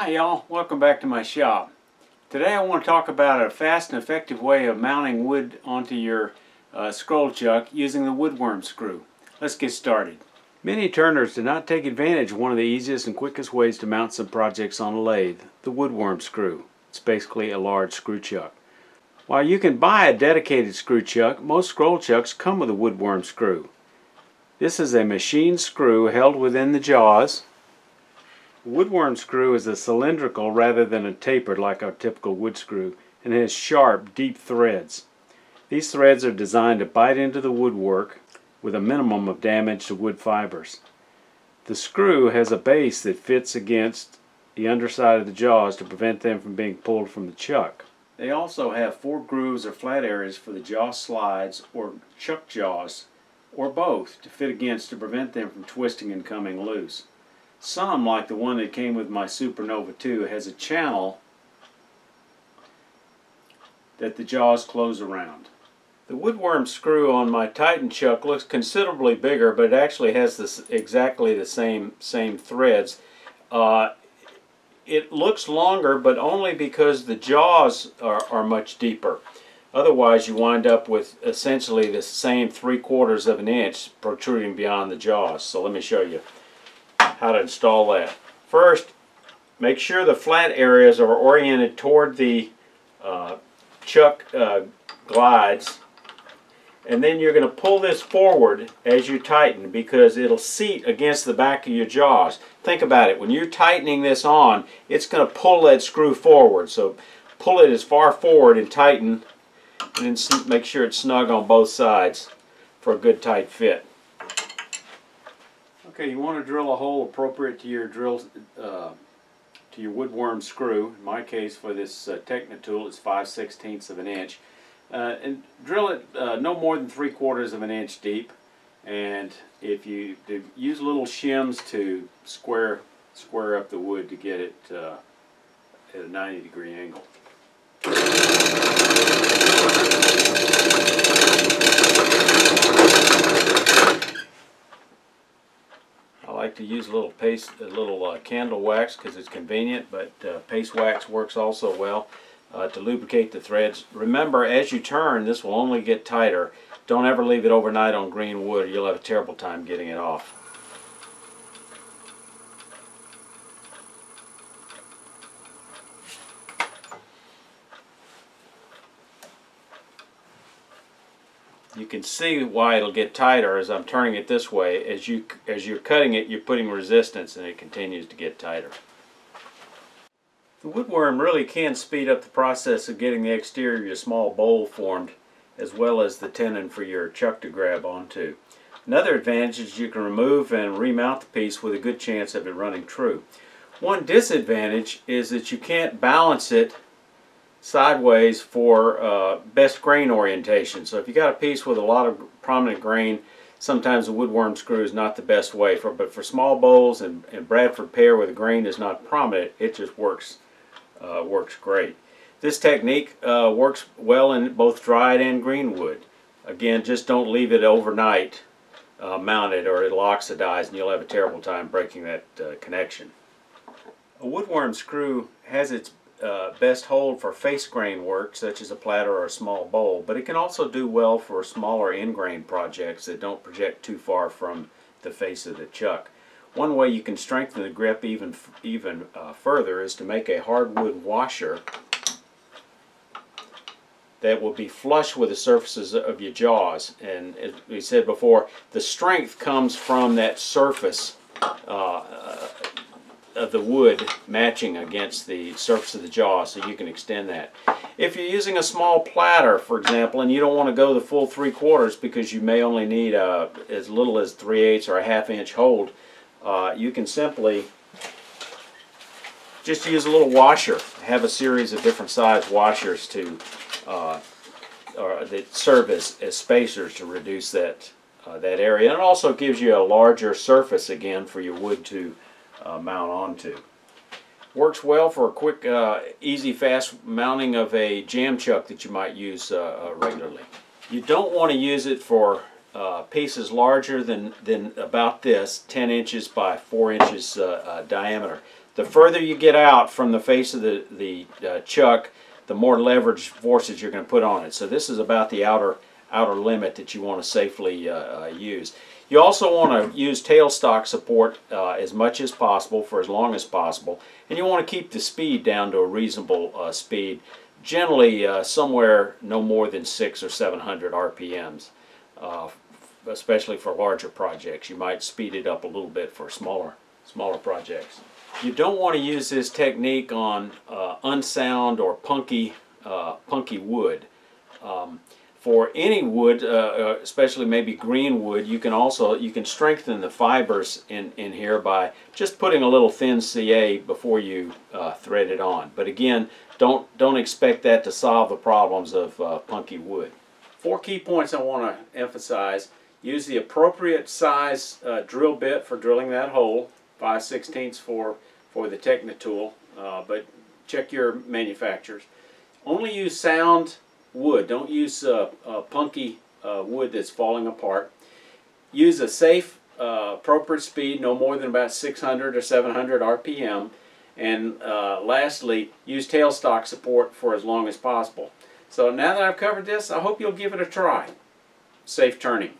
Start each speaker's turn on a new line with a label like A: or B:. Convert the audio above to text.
A: Hi y'all, welcome back to my shop. Today I want to talk about a fast and effective way of mounting wood onto your scroll chuck using the woodworm screw. Let's get started. Many turners do not take advantage of one of the easiest and quickest ways to mount some projects on a lathe, the woodworm screw. It's basically a large screw chuck. While you can buy a dedicated screw chuck, most scroll chucks come with a woodworm screw. This is a machine screw held within the jaws. The woodworm screw is a cylindrical rather than a tapered like our typical wood screw, and has sharp, deep threads. These threads are designed to bite into the woodwork with a minimum of damage to wood fibers. The screw has a base that fits against the underside of the jaws to prevent them from being pulled from the chuck. They also have 4 grooves or flat areas for the jaw slides or chuck jaws, or both, to fit against to prevent them from twisting and coming loose. Some, like the one that came with my Supernova 2, has a channel that the jaws close around. The woodworm screw on my Titan chuck looks considerably bigger, but it actually has exactly the same threads. It looks longer, but only because the jaws are much deeper. Otherwise, you wind up with essentially the same 3/4 of an inch protruding beyond the jaws. So let me show you how to install that. First, make sure the flat areas are oriented toward the chuck glides, and then you're going to pull this forward as you tighten because it'll seat against the back of your jaws. Think about it, when you're tightening this on, it's going to pull that screw forward, so pull it as far forward and tighten, and then make sure it's snug on both sides for a good tight fit. Okay, you want to drill a hole appropriate to your to your woodworm screw. In my case, for this Technitool, it's 5/16 of an inch, and drill it no more than 3/4 of an inch deep. And if you use little shims to square up the wood to get it at a 90-degree angle. I like to use a little candle wax because it's convenient, but paste wax works also well to lubricate the threads. Remember, as you turn, this will only get tighter. Don't ever leave it overnight on green wood, or you'll have a terrible time getting it off. You can see why it'll get tighter as I'm turning it this way. As you're cutting it, you're putting resistance, and it continues to get tighter. The woodworm really can speed up the process of getting the exterior of your small bowl formed, as well as the tenon for your chuck to grab onto. Another advantage is you can remove and remount the piece with a good chance of it running true. One disadvantage is that you can't balance it sideways for best grain orientation. So if you got a piece with a lot of prominent grain, sometimes the woodworm screw is not the best way for. But for small bowls and Bradford pear where the grain is not prominent, it just works great. This technique works well in both dried and green wood. Again, just don't leave it overnight mounted, or it'll oxidize and you'll have a terrible time breaking that connection. A woodworm screw has its best hold for face grain work, such as a platter or a small bowl, but it can also do well for smaller in-grain projects that don't project too far from the face of the chuck. One way you can strengthen the grip even further is to make a hardwood washer that will be flush with the surfaces of your jaws. And as we said before, the strength comes from that surface of the wood matching against the surface of the jaw, so you can extend that. If you're using a small platter, for example, and you don't want to go the full 3/4 because you may only need as little as 3/8 or a 1/2 inch hold, you can simply just use a little washer. Have a series of different size washers that serve as spacers to reduce that area, and it also gives you a larger surface again for your wood to mount onto. Works well for a quick, easy, fast mounting of a jam chuck that you might use regularly. You don't want to use it for pieces larger than about this, 10 inches by 4 inches diameter. The further you get out from the face of the chuck, the more leverage forces you're going to put on it. So this is about the outer limit that you want to safely use. You also want to use tailstock support as much as possible for as long as possible, and you want to keep the speed down to a reasonable speed, generally somewhere no more than 600 or 700 RPMs, especially for larger projects. You might speed it up a little bit for smaller projects. You don't want to use this technique on unsound or punky wood. For any wood, especially maybe green wood, you can strengthen the fibers in here by just putting a little thin CA before you thread it on. But again, don't expect that to solve the problems of punky wood. 4 key points I want to emphasize. Use the appropriate size drill bit for drilling that hole, 5/16 for the Techna tool, but check your manufacturers. Only use sound wood. Don't use punky wood that's falling apart. Use a safe, appropriate speed, no more than about 600 or 700 RPM. And lastly, use tailstock support for as long as possible. So now that I've covered this, I hope you'll give it a try. Safe turning.